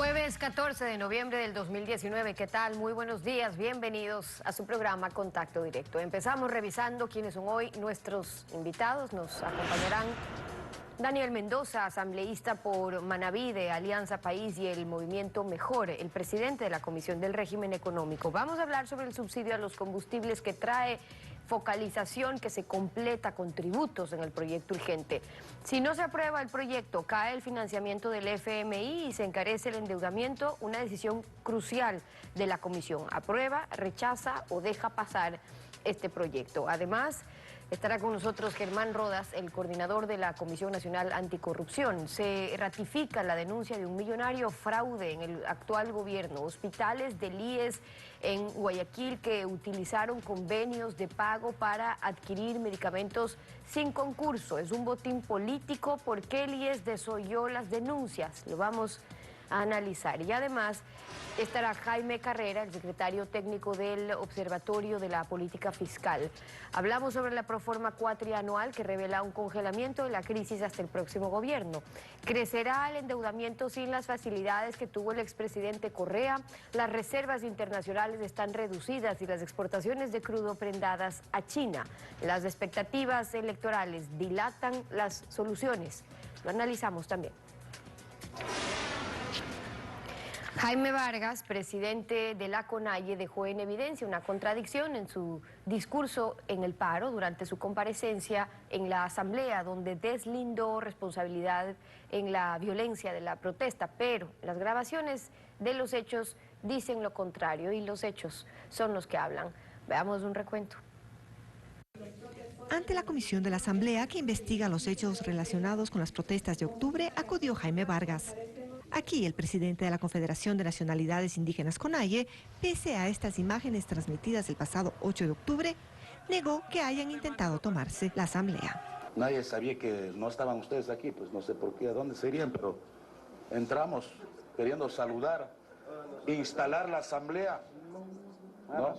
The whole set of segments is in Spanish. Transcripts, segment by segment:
Jueves 14 de noviembre del 2019, ¿qué tal? Muy buenos días, bienvenidos a su programa Contacto Directo. Empezamos revisando quiénes son hoy nuestros invitados. Nos acompañarán Daniel Mendoza, asambleísta por Manaví de Alianza País y el Movimiento Mejor, el presidente de la Comisión del Régimen Económico. Vamos a hablar sobre el subsidio a los combustibles que trae focalización que se completa con tributos en el proyecto urgente. Si no se aprueba el proyecto, cae el financiamiento del FMI y se encarece el endeudamiento, una decisión crucial de la Comisión. Aprueba, rechaza o deja pasar este proyecto. Además, estará con nosotros Germán Rodas, el coordinador de la Comisión Nacional Anticorrupción. Se ratifica la denuncia de un millonario fraude en el actual gobierno. Hospitales del IES en Guayaquil que utilizaron convenios de pago para adquirir medicamentos sin concurso. Es un botín político. ¿Por qué el IES desoyó las denuncias? Lo vamos a analizar. Y además estará Jaime Carrera, el secretario técnico del Observatorio de la Política Fiscal. Hablamos sobre la proforma cuatrianual que revela un congelamiento de la crisis hasta el próximo gobierno. ¿Crecerá el endeudamiento sin las facilidades que tuvo el expresidente Correa? Las reservas internacionales están reducidas y las exportaciones de crudo prendadas a China. Las expectativas electorales dilatan las soluciones. Lo analizamos también. Jaime Vargas, presidente de la CONAIE, dejó en evidencia una contradicción en su discurso en el paro durante su comparecencia en la asamblea, donde deslindó responsabilidad en la violencia de la protesta, pero las grabaciones de los hechos dicen lo contrario y los hechos son los que hablan. Veamos un recuento. Ante la comisión de la asamblea que investiga los hechos relacionados con las protestas de octubre, acudió Jaime Vargas. Aquí el presidente de la Confederación de Nacionalidades Indígenas CONAIE, pese a estas imágenes transmitidas el pasado 8 de octubre, negó que hayan intentado tomarse la asamblea. Nadie sabía que no estaban ustedes aquí, pues no sé por qué, a dónde se irían, pero entramos queriendo saludar, instalar la asamblea, ¿no?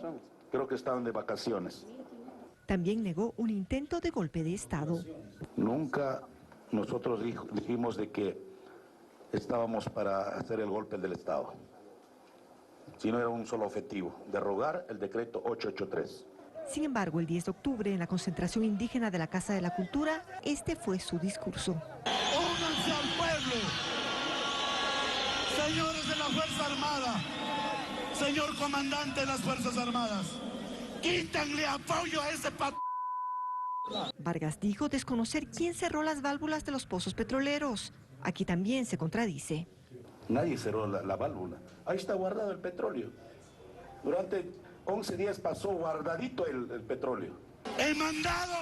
Creo que estaban de vacaciones. También negó un intento de golpe de Estado. Nunca nosotros dijimos de que estábamos para hacer el golpe del Estado, sino era un solo objetivo, derogar el decreto 883. Sin embargo, el 10 de octubre, en la concentración indígena de la Casa de la Cultura, este fue su discurso. ¡Únanse al pueblo! Señores de la Fuerza Armada, señor comandante de las Fuerzas Armadas, quítanle apoyo a ese Vargas dijo desconocer quién cerró las válvulas de los pozos petroleros. Aquí también se contradice. Nadie cerró la válvula. Ahí está guardado el petróleo. Durante 11 días pasó guardadito el petróleo. He mandado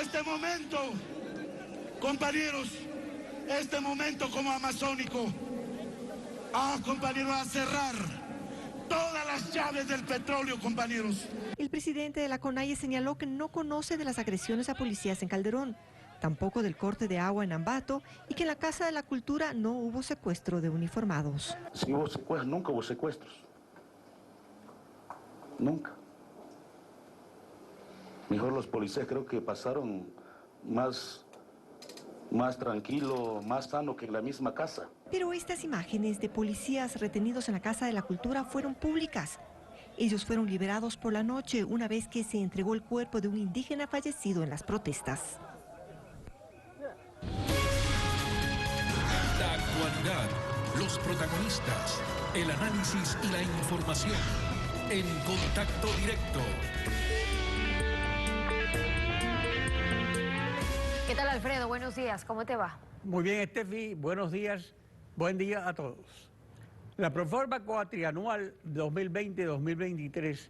este momento, compañeros, este momento como amazónico, compañeros, a cerrar todas las llaves del petróleo, compañeros. El presidente de la CONAIE señaló que no conoce de las agresiones a policías en Calderón, tampoco del corte de agua en Ambato y que en la Casa de la Cultura no hubo secuestro de uniformados. Si hubo secuestros, nunca hubo secuestros. Nunca. Mejor los policías creo que pasaron más tranquilo, más sano que en la misma casa. Pero estas imágenes de policías retenidos en la Casa de la Cultura fueron públicas. Ellos fueron liberados por la noche una vez que se entregó el cuerpo de un indígena fallecido en las protestas. La actualidad, los protagonistas, el análisis y la información en Contacto Directo. ¿Qué tal, Alfredo? Buenos días, ¿cómo te va? Muy bien, Estefi, buenos días, buen día a todos. La proforma cuatrianual 2020-2023,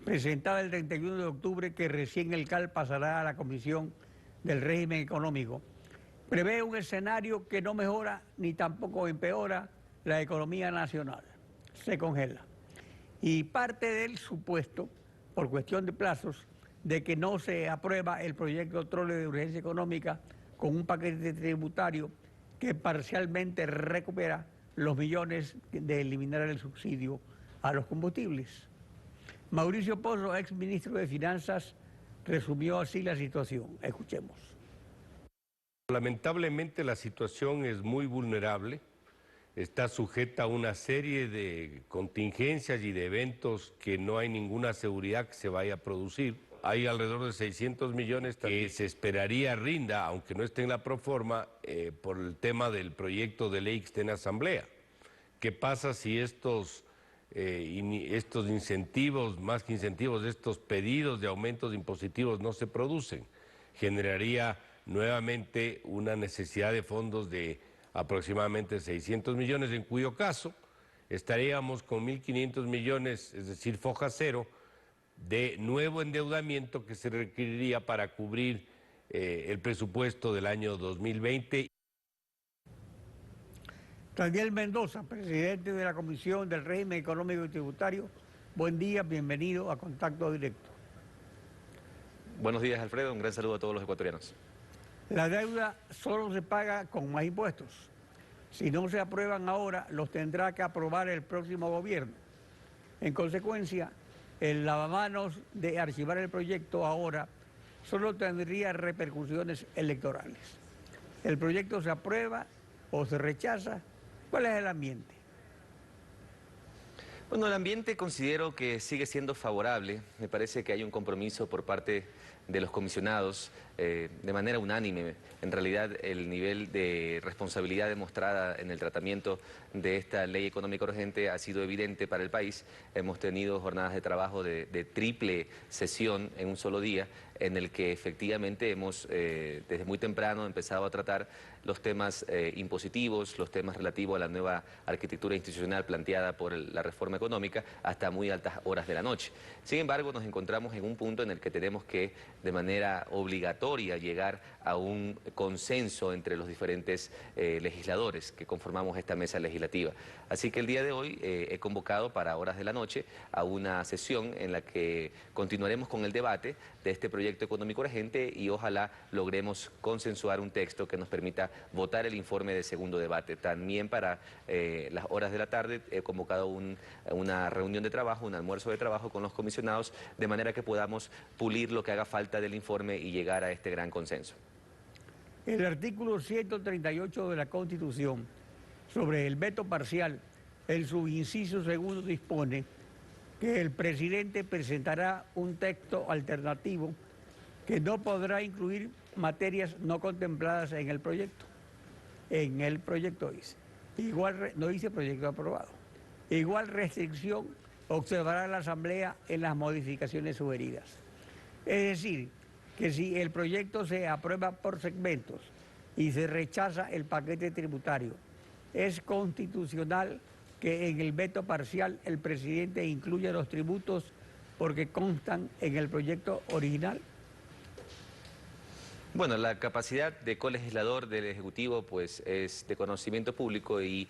presentada el 31 de octubre, que recién el CAL pasará a la Comisión del Régimen Económico, prevé un escenario que no mejora ni tampoco empeora la economía nacional. Se congela. Y parte del supuesto, por cuestión de plazos, de que no se aprueba el proyecto Trole de urgencia económica con un paquete tributario que parcialmente recupera los millones de eliminar el subsidio a los combustibles. Mauricio Pozo, ex ministro de Finanzas, resumió así la situación. Escuchemos. Lamentablemente la situación es muy vulnerable. está sujeta a una serie de contingencias y de eventos que no hay ninguna seguridad que se vaya a producir. Hay alrededor de 600 millones que se esperaría rinda, aunque no esté en la proforma, por el tema del proyecto de ley que está en asamblea. ¿Qué pasa si estos incentivos, más que incentivos, estos pedidos de aumentos impositivos no se producen? Generaría nuevamente una necesidad de fondos de aproximadamente 600 millones, en cuyo caso estaríamos con 1.500 millones, es decir, foja cero, de nuevo endeudamiento que se requeriría para cubrir el presupuesto del año 2020. Daniel Mendoza, presidente de la Comisión del Régimen Económico y Tributario. Buen día, bienvenido a Contacto Directo. Buenos días, Alfredo. Un gran saludo a todos los ecuatorianos. La deuda solo se paga con más impuestos. Si no se aprueban ahora, los tendrá que aprobar el próximo gobierno. En consecuencia, el lavamanos de archivar el proyecto ahora solo tendría repercusiones electorales. ¿El proyecto se aprueba o se rechaza? ¿Cuál es el ambiente? Bueno, el ambiente considero que sigue siendo favorable. Me parece que hay un compromiso por parte de los comisionados de manera unánime. En realidad, el nivel de responsabilidad demostrada en el tratamiento de esta ley económica urgente ha sido evidente para el país. Hemos tenido jornadas de trabajo de triple sesión en un solo día, en el que efectivamente hemos desde muy temprano empezado a tratar los temas impositivos, los temas relativos a la nueva arquitectura institucional planteada por la reforma económica, hasta muy altas horas de la noche. Sin embargo, nos encontramos en un punto en el que tenemos que, de manera obligatoria, llegar a un consenso entre los diferentes legisladores que conformamos esta mesa legislativa. Así que el día de hoy he convocado para horas de la noche a una sesión en la que continuaremos con el debate de este proyecto económico urgente y ojalá logremos consensuar un texto que nos permita votar el informe de segundo debate. También para las horas de la tarde he convocado una reunión de trabajo, un almuerzo de trabajo con los comisionados, de manera que podamos pulir lo que haga falta del informe y llegar a este gran consenso. El artículo 138 de la Constitución sobre el veto parcial, el subinciso segundo dispone que el presidente presentará un texto alternativo que no podrá incluir materias no contempladas en el proyecto. En el proyecto dice. No dice proyecto aprobado. Igual restricción observará la Asamblea en las modificaciones sugeridas. Es decir, que si el proyecto se aprueba por segmentos y se rechaza el paquete tributario, es constitucional que en el veto parcial el presidente incluya los tributos porque constan en el proyecto original. Bueno, la capacidad de colegislador del Ejecutivo pues es de conocimiento público y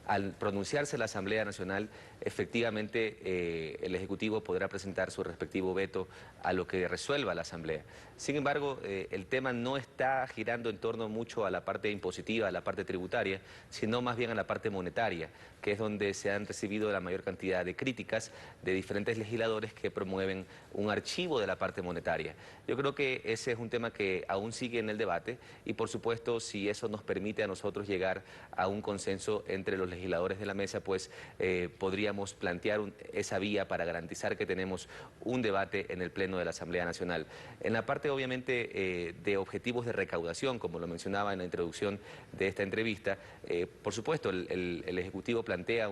al pronunciarse la Asamblea Nacional, efectivamente el Ejecutivo podrá presentar su respectivo veto a lo que resuelva la Asamblea. Sin embargo, el tema no está girando en torno mucho a la parte impositiva, a la parte tributaria, sino más bien a la parte monetaria, que es donde se han recibido la mayor cantidad de críticas de diferentes legisladores que promueven un archivo de la parte monetaria. Yo creo que ese es un tema que aún sigue en el debate y, por supuesto, si eso nos permite a nosotros llegar a un consenso entre los legisladores de la mesa, pues podríamos plantear esa vía para garantizar que tenemos un debate en el Pleno de la Asamblea Nacional. En la parte, obviamente, de objetivos de recaudación, como lo mencionaba en la introducción de esta entrevista, por supuesto, el Ejecutivo plantea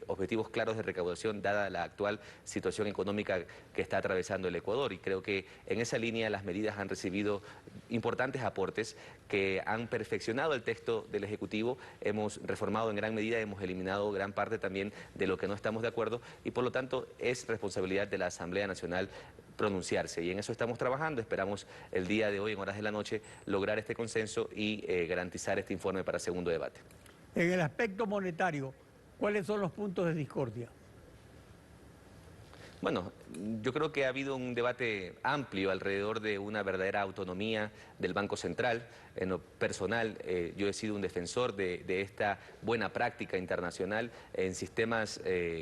objetivos claros de recaudación dada la actual situación económica que está atravesando el Ecuador, y creo que en esa línea las medidas han recibido importantes aportes que han perfeccionado el texto del Ejecutivo. Hemos reformado en gran medida, hemos eliminado gran parte también de lo que no estamos de acuerdo y por lo tanto es responsabilidad de la Asamblea Nacional pronunciarse y en eso estamos trabajando. Esperamos el día de hoy en horas de la noche lograr este consenso y garantizar este informe para segundo debate. En el aspecto monetario, ¿cuáles son los puntos de discordia? Bueno, yo creo que ha habido un debate amplio alrededor de una verdadera autonomía del Banco Central. En lo personal, yo he sido un defensor de esta buena práctica internacional en sistemas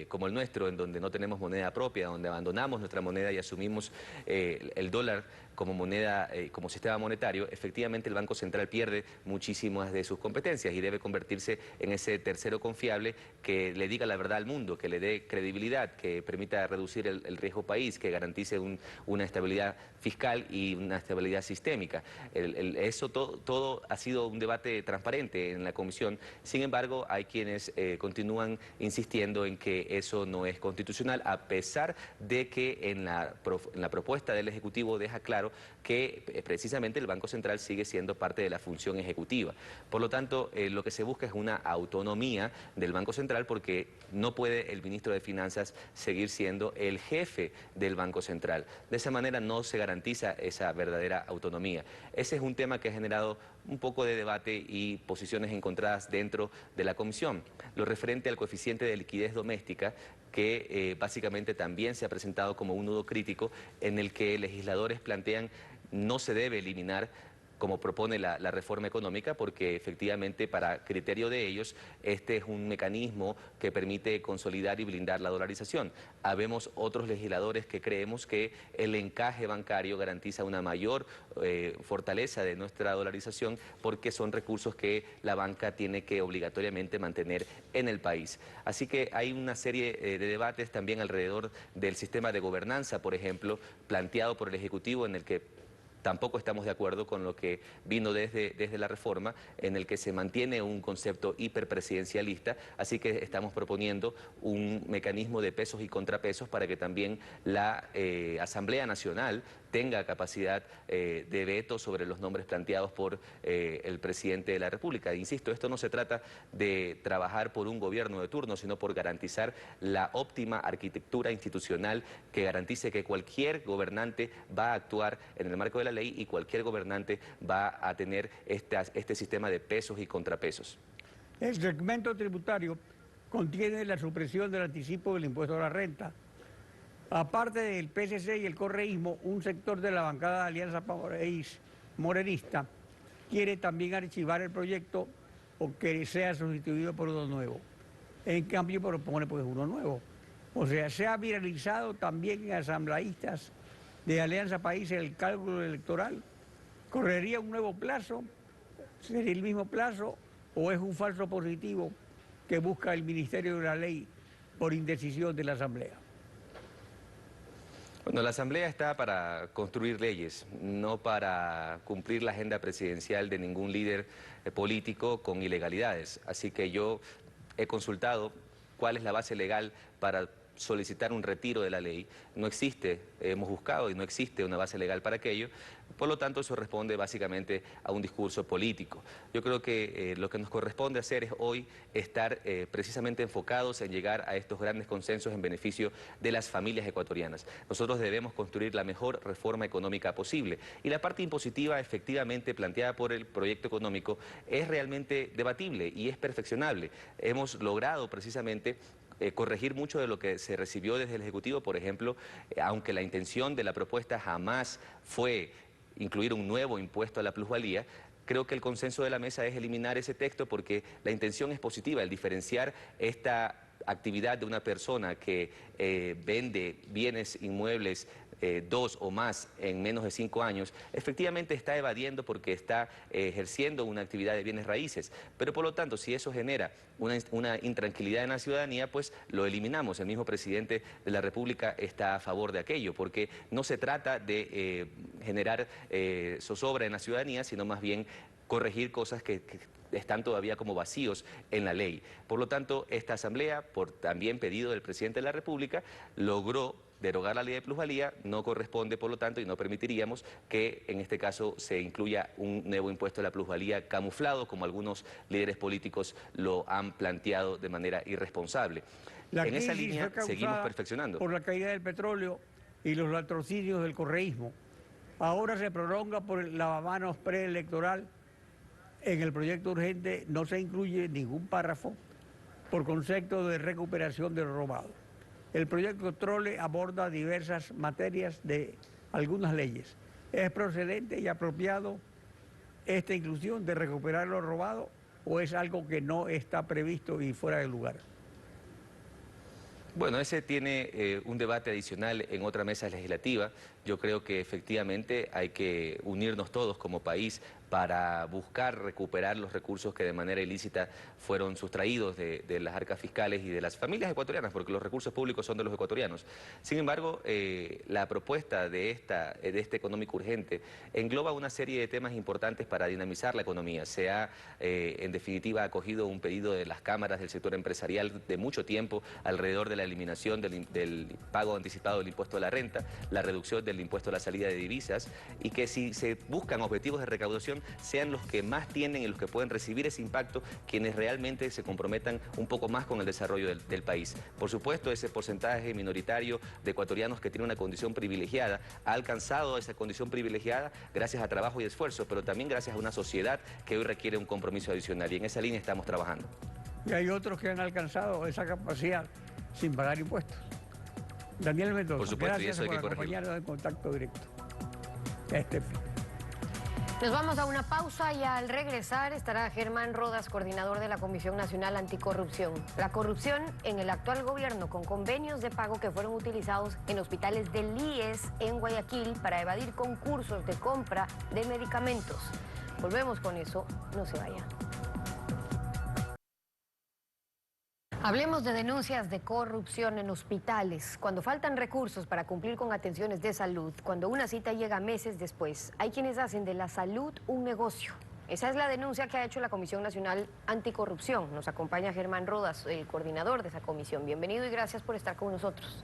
como el nuestro, en donde no tenemos moneda propia, donde abandonamos nuestra moneda y asumimos el dólar como moneda, como sistema monetario, efectivamente el Banco Central pierde muchísimas de sus competencias y debe convertirse en ese tercero confiable que le diga la verdad al mundo, que le dé credibilidad, que permita reducir el riesgo país, que garantice una estabilidad fiscal y una estabilidad sistémica. Eso todo ha sido un debate transparente en la Comisión. Sin embargo, hay quienes continúan insistiendo en que eso no es constitucional, a pesar de que en la propuesta del Ejecutivo deja claro que precisamente el Banco Central sigue siendo parte de la función ejecutiva. Por lo tanto, lo que se busca es una autonomía del Banco Central, porque no puede el ministro de Finanzas seguir siendo el jefe del Banco Central. De esa manera no se garantiza esa verdadera autonomía. Ese es un tema que ha generado un poco de debate y posiciones encontradas dentro de la Comisión. Lo referente al coeficiente de liquidez doméstica, que básicamente también se ha presentado como un nudo crítico, en el que legisladores plantean no se debe eliminar, como propone la reforma económica, porque efectivamente para criterio de ellos este es un mecanismo que permite consolidar y blindar la dolarización. Habemos otros legisladores que creemos que el encaje bancario garantiza una mayor fortaleza de nuestra dolarización, porque son recursos que la banca tiene que obligatoriamente mantener en el país. Así que hay una serie de debates también alrededor del sistema de gobernanza, por ejemplo, planteado por el Ejecutivo, en el que tampoco estamos de acuerdo con lo que vino desde la reforma, en el que se mantiene un concepto hiperpresidencialista, así que estamos proponiendo un mecanismo de pesos y contrapesos para que también la Asamblea Nacional tenga capacidad de veto sobre los nombres planteados por el presidente de la República. Insisto, esto no se trata de trabajar por un gobierno de turno, sino por garantizar la óptima arquitectura institucional que garantice que cualquier gobernante va a actuar en el marco de la ley y cualquier gobernante va a tener este sistema de pesos y contrapesos. El segmento tributario contiene la supresión del anticipo del impuesto a la renta. Aparte del PSC y el correísmo, un sector de la bancada de Alianza País Morenista quiere también archivar el proyecto o que sea sustituido por uno nuevo. En cambio, propone pues uno nuevo. O sea, se ha viralizado también en asambleístas de Alianza País el cálculo electoral. ¿Correría un nuevo plazo? ¿Sería el mismo plazo o es un falso positivo que busca el Ministerio de la Ley por indecisión de la Asamblea? Bueno, la Asamblea está para construir leyes, no para cumplir la agenda presidencial de ningún líder político con ilegalidades. Así que yo he consultado cuál es la base legal para solicitar un retiro de la ley. No existe, hemos buscado y no existe una base legal para aquello. Por lo tanto, eso responde básicamente a un discurso político. Yo creo que lo que nos corresponde hacer es hoy estar precisamente enfocados en llegar a estos grandes consensos en beneficio de las familias ecuatorianas. Nosotros debemos construir la mejor reforma económica posible. Y la parte impositiva, efectivamente planteada por el proyecto económico, es realmente debatible y es perfeccionable. Hemos logrado precisamente corregir mucho de lo que se recibió desde el Ejecutivo. Por ejemplo, aunque la intención de la propuesta jamás fue incluir un nuevo impuesto a la plusvalía, creo que el consenso de la mesa es eliminar ese texto, porque la intención es positiva, el diferenciar esta actividad de una persona que vende bienes inmuebles 2 o más en menos de 5 años, efectivamente está evadiendo porque está ejerciendo una actividad de bienes raíces. Pero por lo tanto, si eso genera una intranquilidad en la ciudadanía, pues lo eliminamos. El mismo presidente de la República está a favor de aquello, porque no se trata de generar zozobra en la ciudadanía, sino más bien corregir cosas que están todavía como vacíos en la ley. Por lo tanto, esta Asamblea, por también pedido del presidente de la República, logró derogar la ley de plusvalía. No corresponde, por lo tanto, y no permitiríamos que en este caso se incluya un nuevo impuesto a la plusvalía camuflado, como algunos líderes políticos lo han planteado de manera irresponsable. En esa línea seguimos perfeccionando. Por la caída del petróleo y los latrocinios del correísmo. Ahora se prolonga por el lavamanos preelectoral. En el proyecto urgente no se incluye ningún párrafo por concepto de recuperación de lo robado. El proyecto Trole aborda diversas materias de algunas leyes. ¿Es procedente y apropiado esta inclusión de recuperar lo robado o es algo que no está previsto y fuera de lugar? Bueno, ese tiene un debate adicional en otra mesa legislativa. Yo creo que efectivamente hay que unirnos todos como país para buscar recuperar los recursos que de manera ilícita fueron sustraídos de las arcas fiscales y de las familias ecuatorianas, porque los recursos públicos son de los ecuatorianos. Sin embargo, la propuesta de este económico urgente engloba una serie de temas importantes para dinamizar la economía. Se ha, en definitiva, acogido un pedido de las cámaras del sector empresarial de mucho tiempo alrededor de la eliminación del pago anticipado del impuesto a la renta, la reducción del impuesto a la salida de divisas, y que si se buscan objetivos de recaudación sean los que más tienen y los que pueden recibir ese impacto quienes realmente se comprometan un poco más con el desarrollo del país. Por supuesto, ese porcentaje minoritario de ecuatorianos que tiene una condición privilegiada ha alcanzado esa condición privilegiada gracias a trabajo y esfuerzo, pero también gracias a una sociedad que hoy requiere un compromiso adicional, y en esa línea estamos trabajando. Y hay otros que han alcanzado esa capacidad sin pagar impuestos. Daniel Mendoza, por supuesto, gracias y eso hay por que corregirlo. acompañarnos en Contacto Directo. Nos vamos a una pausa y al regresar estará Germán Rodas, coordinador de la Comisión Nacional Anticorrupción. La corrupción en el actual gobierno con convenios de pago que fueron utilizados en hospitales del IES en Guayaquil para evadir concursos de compra de medicamentos. Volvemos con eso, no se vaya. Hablemos de denuncias de corrupción en hospitales. Cuando faltan recursos para cumplir con atenciones de salud, cuando una cita llega meses después, hay quienes hacen de la salud un negocio. Esa es la denuncia que ha hecho la Comisión Nacional Anticorrupción. Nos acompaña Germán Rodas, el coordinador de esa comisión. Bienvenido y gracias por estar con nosotros.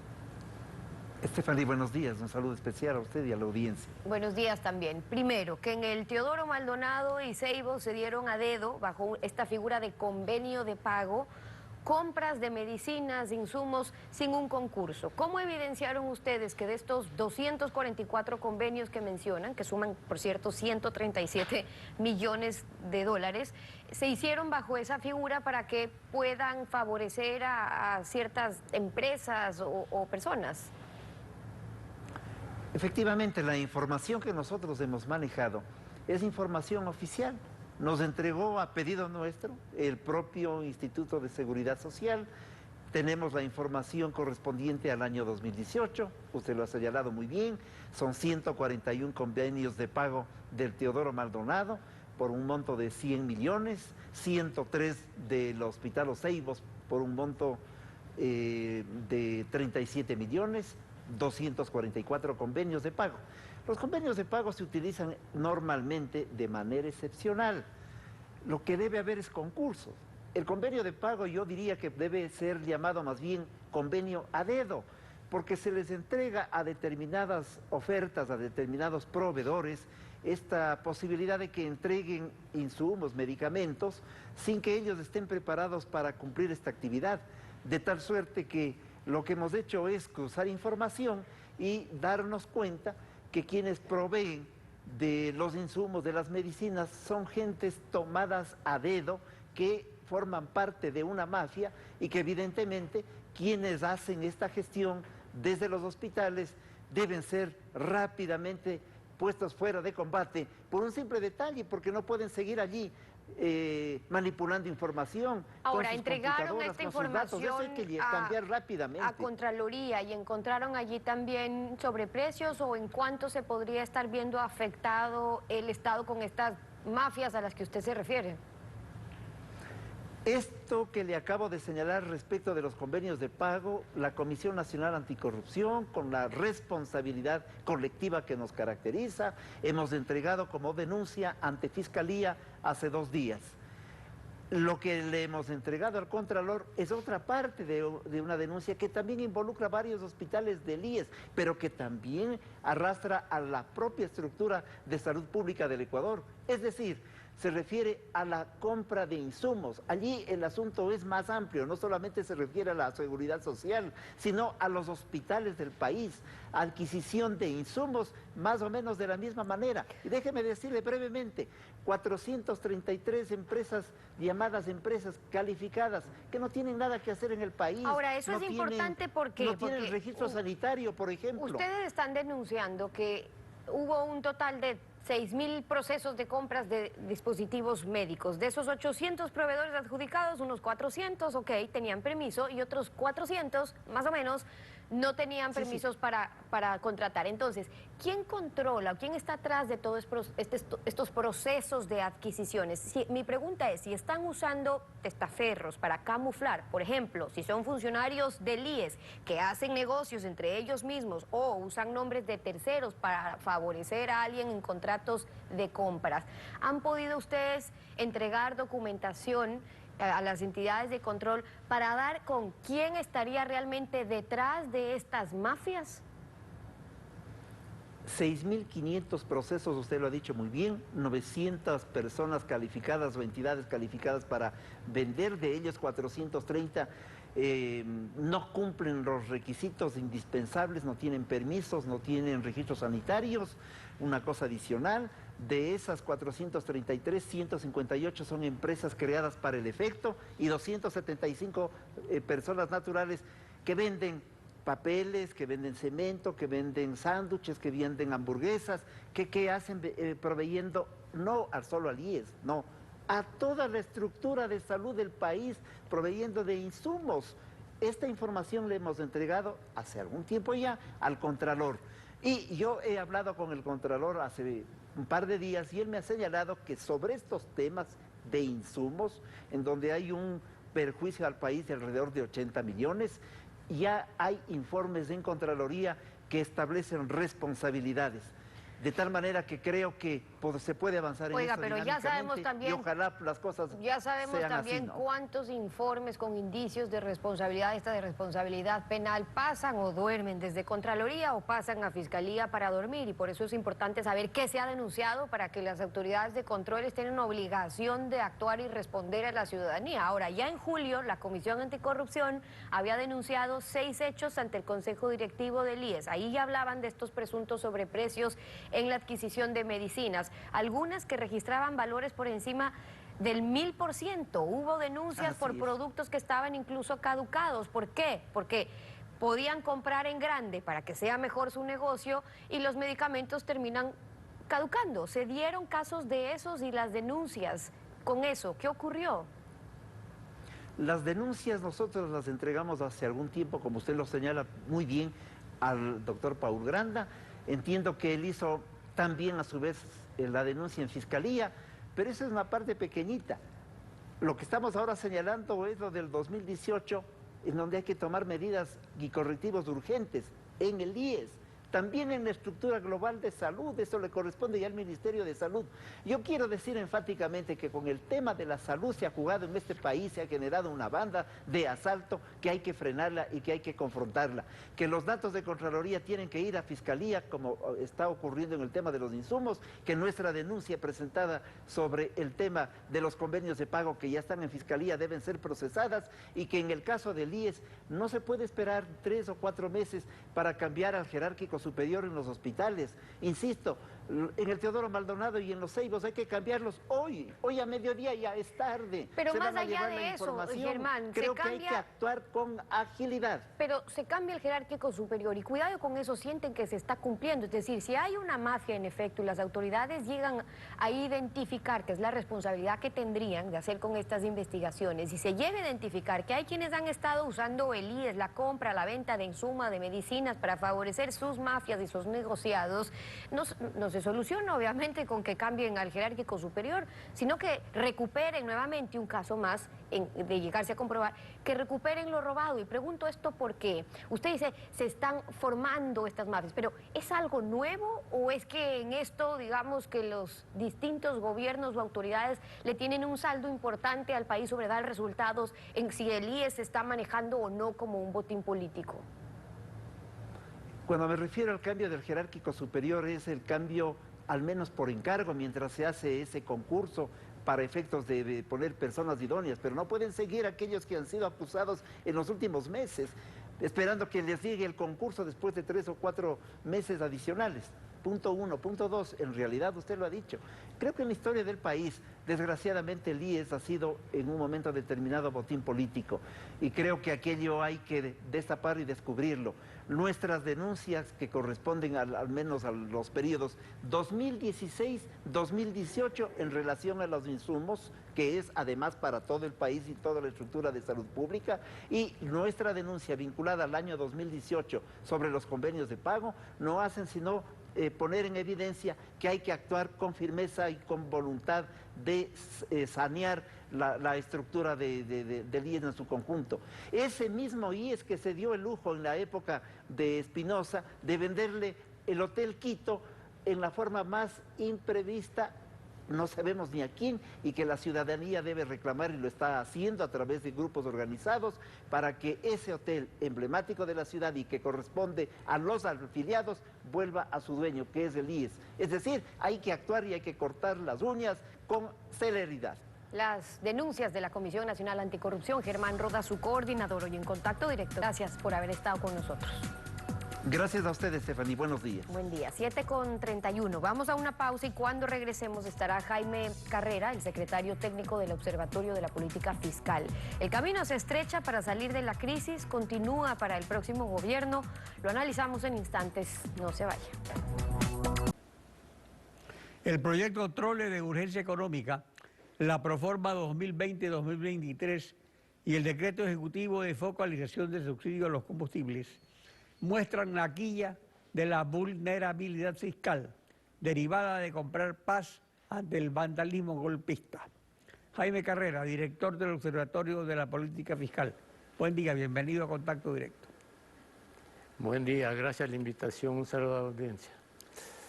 Estefanía, buenos días. Un saludo especial a usted y a la audiencia. Buenos días también. Primero, que en el Teodoro Maldonado y Seibo se dieron a dedo, bajo esta figura de convenio de pago, compras de medicinas, insumos, sin un concurso. ¿Cómo evidenciaron ustedes que de estos 244 convenios que mencionan, que suman, por cierto, 137 millones de dólares, se hicieron bajo esa figura para que puedan favorecer a ciertas empresas o personas? Efectivamente, la información que nosotros hemos manejado es información oficial. Nos entregó a pedido nuestro el propio Instituto de Seguridad Social. Tenemos la información correspondiente al año 2018, usted lo ha señalado muy bien, son 141 convenios de pago del Teodoro Maldonado por un monto de 100 millones, 103 del Hospital Los Ceibos por un monto de 37 millones, 244 convenios de pago. Los convenios de pago se utilizan normalmente de manera excepcional. Lo que debe haber es concursos. El convenio de pago yo diría que debe ser llamado más bien convenio a dedo, porque se les entrega a determinadas ofertas, a determinados proveedores, esta posibilidad de que entreguen insumos, medicamentos, sin que ellos estén preparados para cumplir esta actividad. De tal suerte que lo que hemos hecho es cruzar información y darnos cuenta que quienes proveen de los insumos, de las medicinas, son gentes tomadas a dedo que forman parte de una mafia y que evidentemente quienes hacen esta gestión desde los hospitales deben ser rápidamente puestos fuera de combate por un simple detalle, porque no pueden seguir allí manipulando información. Ahora, entregaron esta información Eso hay que cambiar rápidamente a Contraloría y encontraron allí también sobreprecios o en cuánto se podría estar viendo afectado el Estado con estas mafias a las que usted se refiere. Esto que le acabo de señalar respecto de los convenios de pago, la Comisión Nacional Anticorrupción, con la responsabilidad colectiva que nos caracteriza, hemos entregado como denuncia ante Fiscalía hace 2 días. Lo que le hemos entregado al Contralor es otra parte de una denuncia que también involucra varios hospitales del IES, pero que también arrastra a la propia estructura de salud pública del Ecuador. Es decir, se refiere a la compra de insumos. Allí el asunto es más amplio, no solamente se refiere a la seguridad social, sino a los hospitales del país, adquisición de insumos más o menos de la misma manera. Y déjeme decirle brevemente, 433 empresas llamadas empresas calificadas que no tienen nada que hacer en el país. Ahora, eso es importante porque... No tienen registro sanitario, por ejemplo. Ustedes están denunciando que hubo un total de 6.000 procesos de compras de dispositivos médicos. De esos 800 proveedores adjudicados, unos 400, tenían permiso y otros 400, más o menos, no tenían permisos para contratar. Entonces, ¿quién controla o quién está atrás de todos estos procesos de adquisiciones? Mi pregunta es, si están usando testaferros para camuflar, por ejemplo, si son funcionarios del IES que hacen negocios entre ellos mismos o usan nombres de terceros para favorecer a alguien en contratos de compras, ¿han podido ustedes entregar documentación a las entidades de control para dar con quién estaría realmente detrás de estas mafias? 6.500 procesos, usted lo ha dicho muy bien, 900 personas calificadas o entidades calificadas para vender, de ellos 430 no cumplen los requisitos indispensables, no tienen permisos, no tienen registros sanitarios. Una cosa adicional, de esas 433, 158 son empresas creadas para el efecto y 275 personas naturales que venden papeles, que venden cemento, que venden sándwiches, que venden hamburguesas, que hacen proveyendo no solo al IES, no, a toda la estructura de salud del país, proveyendo de insumos. Esta información le hemos entregado hace algún tiempo ya al Contralor. Y yo he hablado con el Contralor hace un par de días y él me ha señalado que sobre estos temas de insumos, en donde hay un perjuicio al país de alrededor de 80 millones, ya hay informes en Contraloría que establecen responsabilidades. De tal manera que creo que se puede avanzar en Oiga, esto pero ya sabemos también, y ojalá las cosas ya sabemos sean también así, ¿no? cuántos informes con indicios de responsabilidad, esta de responsabilidad penal, pasan o duermen desde Contraloría o pasan a Fiscalía para dormir, y por eso es importante saber qué se ha denunciado para que las autoridades de controles tengan obligación de actuar y responder a la ciudadanía. Ahora, ya en julio, la Comisión Anticorrupción había denunciado 6 hechos ante el Consejo Directivo del IES. Ahí ya hablaban de estos presuntos sobreprecios en la adquisición de medicinas, algunas que registraban valores por encima del 1000%. Hubo denuncias por productos que estaban incluso caducados. ¿Por qué? Porque podían comprar en grande para que sea mejor su negocio y los medicamentos terminan caducando. Se dieron casos de esos y las denuncias con eso. ¿Qué ocurrió? Las denuncias nosotros las entregamos hace algún tiempo, como usted lo señala muy bien, al doctor Paul Granda. Entiendo que él hizo también a su vez la denuncia en Fiscalía, pero esa es una parte pequeñita. Lo que estamos ahora señalando es lo del 2018, en donde hay que tomar medidas y correctivos urgentes en el IES, también en la estructura global de salud. Eso le corresponde ya al Ministerio de Salud. Yo quiero decir enfáticamente que con el tema de la salud se ha jugado en este país, se ha generado una banda de asalto que hay que frenarla y que hay que confrontarla. Que los datos de Contraloría tienen que ir a Fiscalía, como está ocurriendo en el tema de los insumos, que nuestra denuncia presentada sobre el tema de los convenios de pago que ya están en Fiscalía deben ser procesadas, y que en el caso del IES no se puede esperar 3 o 4 meses para cambiar al jerárquico superior en los hospitales. Insisto, en el Teodoro Maldonado y en los Ceibos hay que cambiarlos hoy a mediodía ya es tarde. Pero más allá de eso, Germán, creo que hay que actuar con agilidad. Pero se cambia el jerárquico superior y cuidado con eso, sienten que se está cumpliendo. Es decir, si hay una mafia en efecto y las autoridades llegan a identificar, que es la responsabilidad que tendrían de hacer con estas investigaciones, y se llega a identificar que hay quienes han estado usando el IES, la compra, la venta de insumos, de medicinas para favorecer sus mafias y sus negociados, no se soluciona obviamente con que cambien al jerárquico superior, sino que recuperen nuevamente un caso más de llegarse a comprobar, que recuperen lo robado. Y pregunto esto porque usted dice, se están formando estas mafias, pero ¿es algo nuevo o es que en esto, digamos, que los distintos gobiernos o autoridades le tienen un saldo importante al país sobre dar resultados en si el IES se está manejando o no como un botín político? Cuando me refiero al cambio del jerárquico superior, es el cambio al menos por encargo mientras se hace ese concurso para efectos de poner personas idóneas, pero no pueden seguir aquellos que han sido acusados en los últimos meses, esperando que les llegue el concurso después de 3 o 4 meses adicionales. punto uno. Punto dos, en realidad usted lo ha dicho. Creo que en la historia del país, desgraciadamente el IES ha sido en un momento determinado botín político y creo que aquello hay que destapar y descubrirlo. Nuestras denuncias que corresponden al menos a los periodos 2016-2018 en relación a los insumos, que es además para todo el país y toda la estructura de salud pública, y nuestra denuncia vinculada al año 2018 sobre los convenios de pago, no hacen sino poner en evidencia que hay que actuar con firmeza y con voluntad de sanear la estructura del IES en su conjunto. Ese mismo IES que se dio el lujo en la época de Espinosa de venderle el Hotel Quito en la forma más imprevista, no sabemos ni a quién, y que la ciudadanía debe reclamar y lo está haciendo a través de grupos organizados para que ese hotel emblemático de la ciudad y que corresponde a los afiliados vuelva a su dueño, que es el IES. Es decir, hay que actuar y hay que cortar las uñas con celeridad. Las denuncias de la Comisión Nacional Anticorrupción, Germán Roda, su coordinador, hoy en Contacto Directo. Gracias por haber estado con nosotros. Gracias a ustedes, Stephanie. Buenos días. Buen día. 7:31. Vamos a una pausa y cuando regresemos estará Jaime Carrera, el secretario técnico del Observatorio de la Política Fiscal. El camino se estrecha para salir de la crisis, continúa para el próximo gobierno. Lo analizamos en instantes. No se vaya. El proyecto Trole de urgencia económica, la Proforma 2020-2023 y el decreto ejecutivo de focalización de subsidio a los combustibles muestran la quilla de la vulnerabilidad fiscal derivada de comprar paz ante el vandalismo golpista. Jaime Carrera, director del Observatorio de la Política Fiscal. Buen día, bienvenido a Contacto Directo. Buen día, gracias a la invitación, un saludo a la audiencia.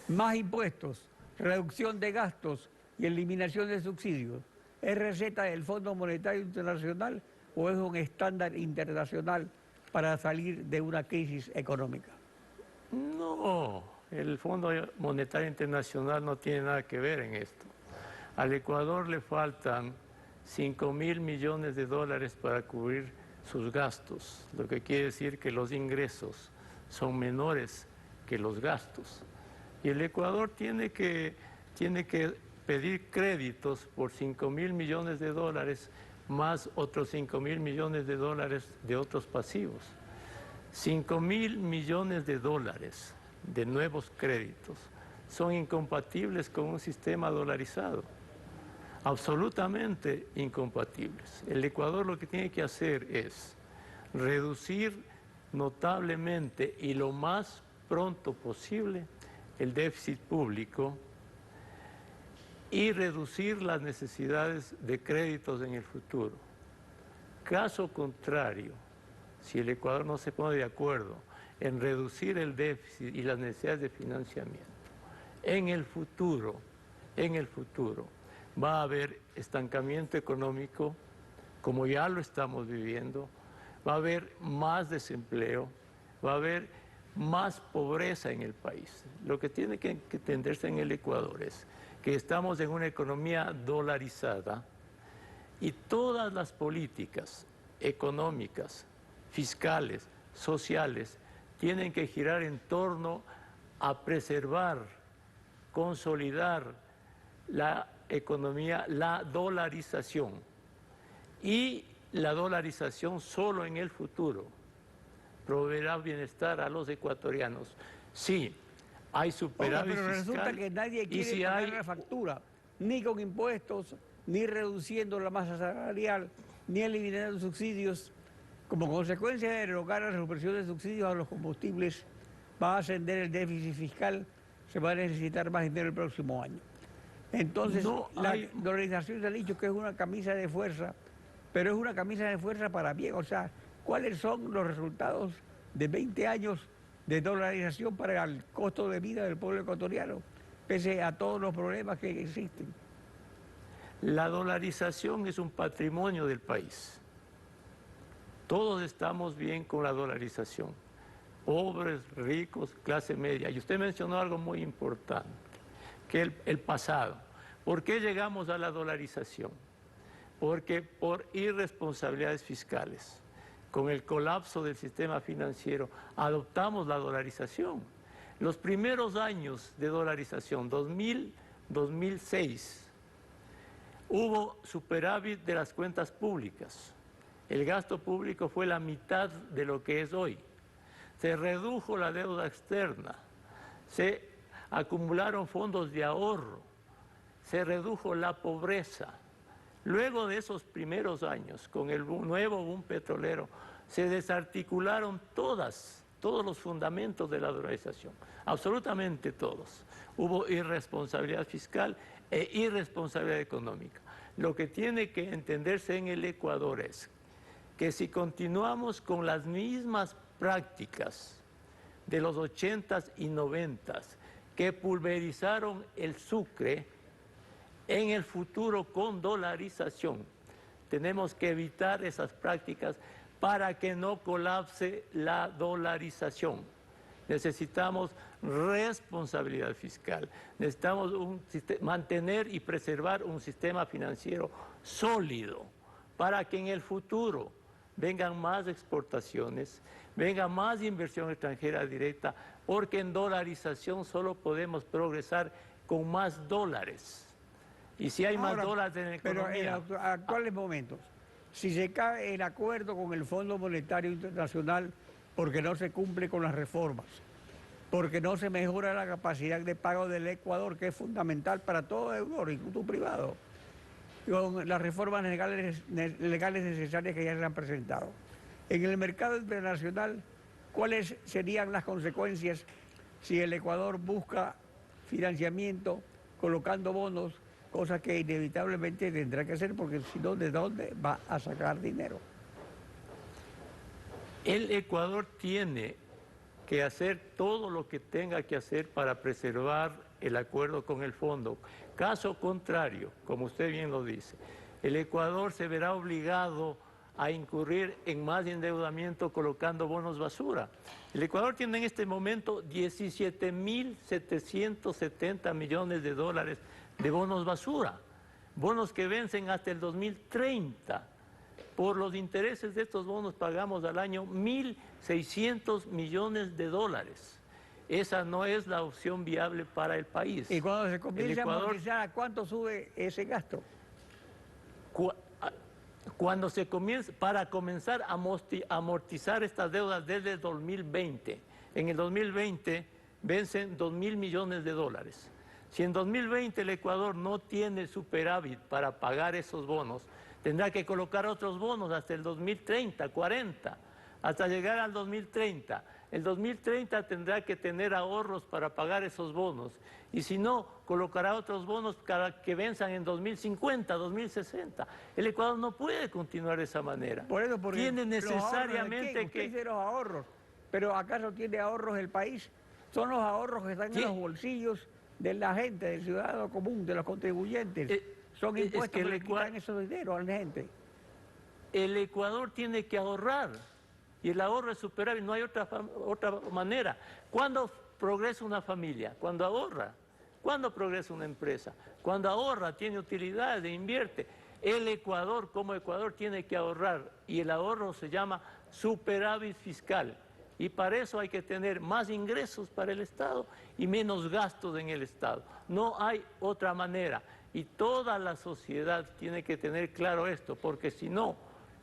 Más impuestos, reducción de gastos y eliminación de subsidios. ¿Es receta del Fondo Monetario Internacional o es un estándar internacional para salir de una crisis económica? No, el Fondo Monetario Internacional no tiene nada que ver en esto. Al Ecuador le faltan 5.000 millones de dólares para cubrir sus gastos, lo que quiere decir que los ingresos son menores que los gastos. Y el Ecuador tiene que pedir créditos por 5.000 millones de dólares más otros 5.000 millones de dólares de otros pasivos. 5.000 millones de dólares de nuevos créditos son incompatibles con un sistema dolarizado, absolutamente incompatibles. El Ecuador lo que tiene que hacer es reducir notablemente y lo más pronto posible el déficit público y reducir las necesidades de créditos en el futuro. Caso contrario, si el Ecuador no se pone de acuerdo en reducir el déficit y las necesidades de financiamiento, en el futuro va a haber estancamiento económico, como ya lo estamos viviendo, va a haber más desempleo, va a haber más pobreza en el país. Lo que tiene que entenderse en el Ecuador es que estamos en una economía dolarizada y todas las políticas económicas, fiscales, sociales, tienen que girar en torno a preservar, consolidar la economía, la dolarización. Y la dolarización solo en el futuro proveerá bienestar a los ecuatorianos. Sí, hay superávit pero fiscal, resulta que nadie quiere si pagar hay la factura, ni con impuestos, ni reduciendo la masa salarial, ni eliminando subsidios. Como consecuencia de derogar la reducción de subsidios a los combustibles, va a ascender el déficit fiscal, se va a necesitar más dinero el próximo año. Entonces, la dolarización se ha dicho que es una camisa de fuerza, pero es una camisa de fuerza para bien. O sea, ¿cuáles son los resultados de 20 años de dolarización para el costo de vida del pueblo ecuatoriano, pese a todos los problemas que existen? La dolarización es un patrimonio del país. Todos estamos bien con la dolarización, pobres, ricos, clase media. Y usted mencionó algo muy importante, que el pasado. ¿Por qué llegamos a la dolarización? Porque por irresponsabilidades fiscales, con el colapso del sistema financiero, adoptamos la dolarización. Los primeros años de dolarización, 2006, hubo superávit de las cuentas públicas. El gasto público fue la mitad de lo que es hoy. Se redujo la deuda externa, se acumularon fondos de ahorro, se redujo la pobreza. Luego de esos primeros años, con el nuevo boom petrolero, se desarticularon todos los fundamentos de la dolarización, absolutamente todos. Hubo irresponsabilidad fiscal e irresponsabilidad económica. Lo que tiene que entenderse en el Ecuador es que si continuamos con las mismas prácticas de los 80s y 90s que pulverizaron el sucre, en el futuro con dolarización tenemos que evitar esas prácticas para que no colapse la dolarización. Necesitamos responsabilidad fiscal, necesitamos mantener y preservar un sistema financiero sólido para que en el futuro vengan más exportaciones, venga más inversión extranjera directa, porque en dolarización solo podemos progresar con más dólares. Y si hay más dólares en la economía... Pero en actuales momentos, si se cae el acuerdo con el Fondo Monetario Internacional porque no se cumple con las reformas, porque no se mejora la capacidad de pago del Ecuador, que es fundamental para todo Ecuador, incluso privado, con las reformas legales necesarias que ya se han presentado. En el mercado internacional, ¿cuáles serían las consecuencias si el Ecuador busca financiamiento colocando bonos, cosa que inevitablemente tendrá que hacer porque si no, ¿de dónde va a sacar dinero? El Ecuador tiene que hacer todo lo que tenga que hacer para preservar el acuerdo con el fondo. Caso contrario, como usted bien lo dice, el Ecuador se verá obligado a incurrir en más endeudamiento colocando bonos basura. El Ecuador tiene en este momento 17.770 millones de dólares de bonos basura, bonos que vencen hasta el 2030. Por los intereses de estos bonos pagamos al año 1.600 millones de dólares. Esa no es la opción viable para el país. Y cuando se comienza a amortizar, ¿cuánto sube ese gasto? Cuando se comienza, para comenzar a amortizar estas deudas desde el 2020. En el 2020 vencen 2.000 millones de dólares. Si en 2020 el Ecuador no tiene superávit para pagar esos bonos, tendrá que colocar otros bonos hasta el 2030, 40, hasta llegar al 2030. El 2030 tendrá que tener ahorros para pagar esos bonos. Y si no, colocará otros bonos que venzan en 2050, 2060. El Ecuador no puede continuar de esa manera. Por eso, porque tiene necesariamente que... Usted dice los ahorros, pero ¿acaso tiene ahorros el país? Son los ahorros que están en los bolsillos de la gente, del ciudadano común, de los contribuyentes. Son impuestos que le quitan esos dineros a la gente. El Ecuador tiene que ahorrar. Y el ahorro es superávit, no hay otra manera. ¿Cuándo progresa una familia? Cuando ahorra. ¿Cuándo progresa una empresa? Cuando ahorra, tiene utilidades, invierte. El Ecuador, como Ecuador, tiene que ahorrar. Y el ahorro se llama superávit fiscal. Y para eso hay que tener más ingresos para el Estado y menos gastos en el Estado. No hay otra manera. Y toda la sociedad tiene que tener claro esto, porque si no,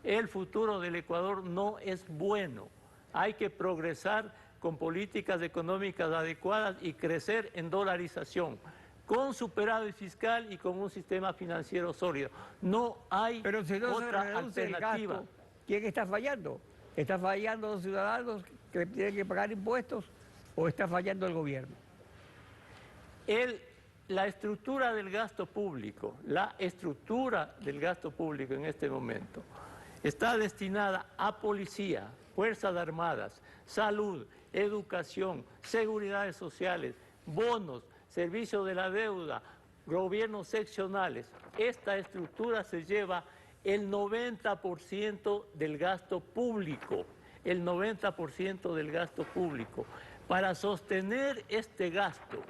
el futuro del Ecuador no es bueno. Hay que progresar con políticas económicas adecuadas y crecer en dolarización, con superávit fiscal y con un sistema financiero sólido. No hay Pero si no otra se reduce alternativa. El gasto, ¿quién está fallando? ¿Está fallando los ciudadanos que tienen que pagar impuestos o está fallando el gobierno? La estructura del gasto público, en este momento está destinada a policía, fuerzas armadas, salud, educación, seguridades sociales, bonos, servicio de la deuda, gobiernos seccionales. Esta estructura se lleva el 90% del gasto público, el 90% del gasto público. Para sostener este gasto,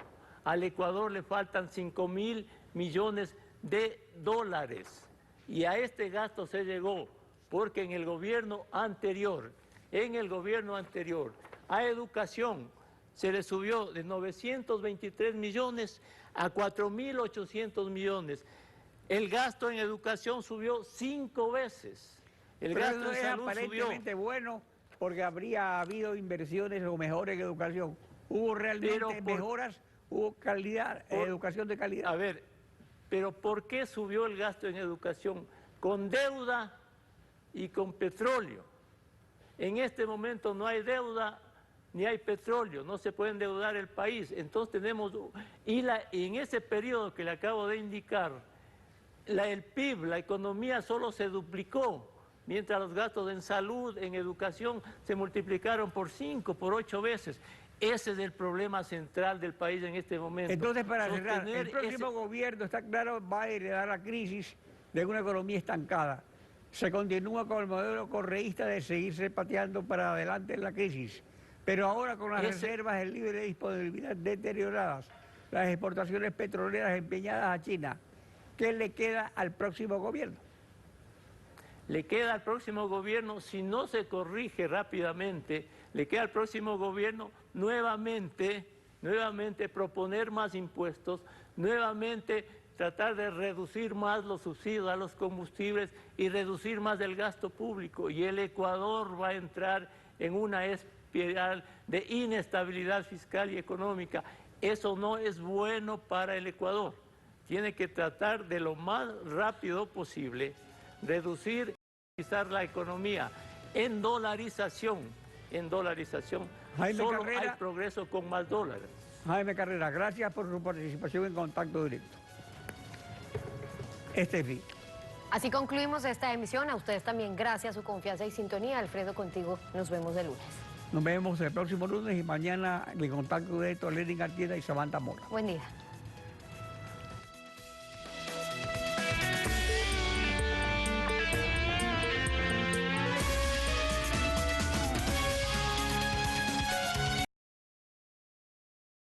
al Ecuador le faltan 5.000 millones de dólares. Y a este gasto se llegó porque en el gobierno anterior, a educación se le subió de 923 millones a 4.800 millones. El gasto en educación subió 5 veces. El Pero gasto eso en es salud aparentemente subió. bueno porque habría habido inversiones o mejores en educación. Hubo realmente mejoras, hubo calidad, educación de calidad. A ver, pero ¿por qué subió el gasto en educación? Con deuda y con petróleo. En este momento no hay deuda ni hay petróleo, no se puede endeudar el país. Entonces tenemos, y en ese periodo que le acabo de indicar, el PIB, la economía solo se duplicó, mientras los gastos en salud, en educación, se multiplicaron por 5, por 8 veces. Ese es el problema central del país en este momento. Entonces, para cerrar, el próximo gobierno, está claro, va a heredar la crisis de una economía estancada. Se continúa con el modelo correísta de seguirse pateando para adelante en la crisis. Pero ahora con las reservas de libre disponibilidad deterioradas, las exportaciones petroleras empeñadas a China, ¿qué le queda al próximo gobierno? Le queda al próximo gobierno, si no se corrige rápidamente, le queda al próximo gobierno nuevamente proponer más impuestos, nuevamente tratar de reducir más los subsidios a los combustibles y reducir más el gasto público. Y el Ecuador va a entrar en una espiral de inestabilidad fiscal y económica. Eso no es bueno para el Ecuador. Tiene que tratar de lo más rápido posible reducir la economía en dolarización. Jaime Solo Carrera, hay progreso con más dólares. Jaime Carrera, gracias por su participación en Contacto Directo. Fin. Así concluimos esta emisión. A ustedes también gracias, su confianza y sintonía. Alfredo, contigo nos vemos el lunes. Nos vemos el próximo lunes y mañana en Contacto Directo, Lenin Artieda y Samantha Mora. Buen día.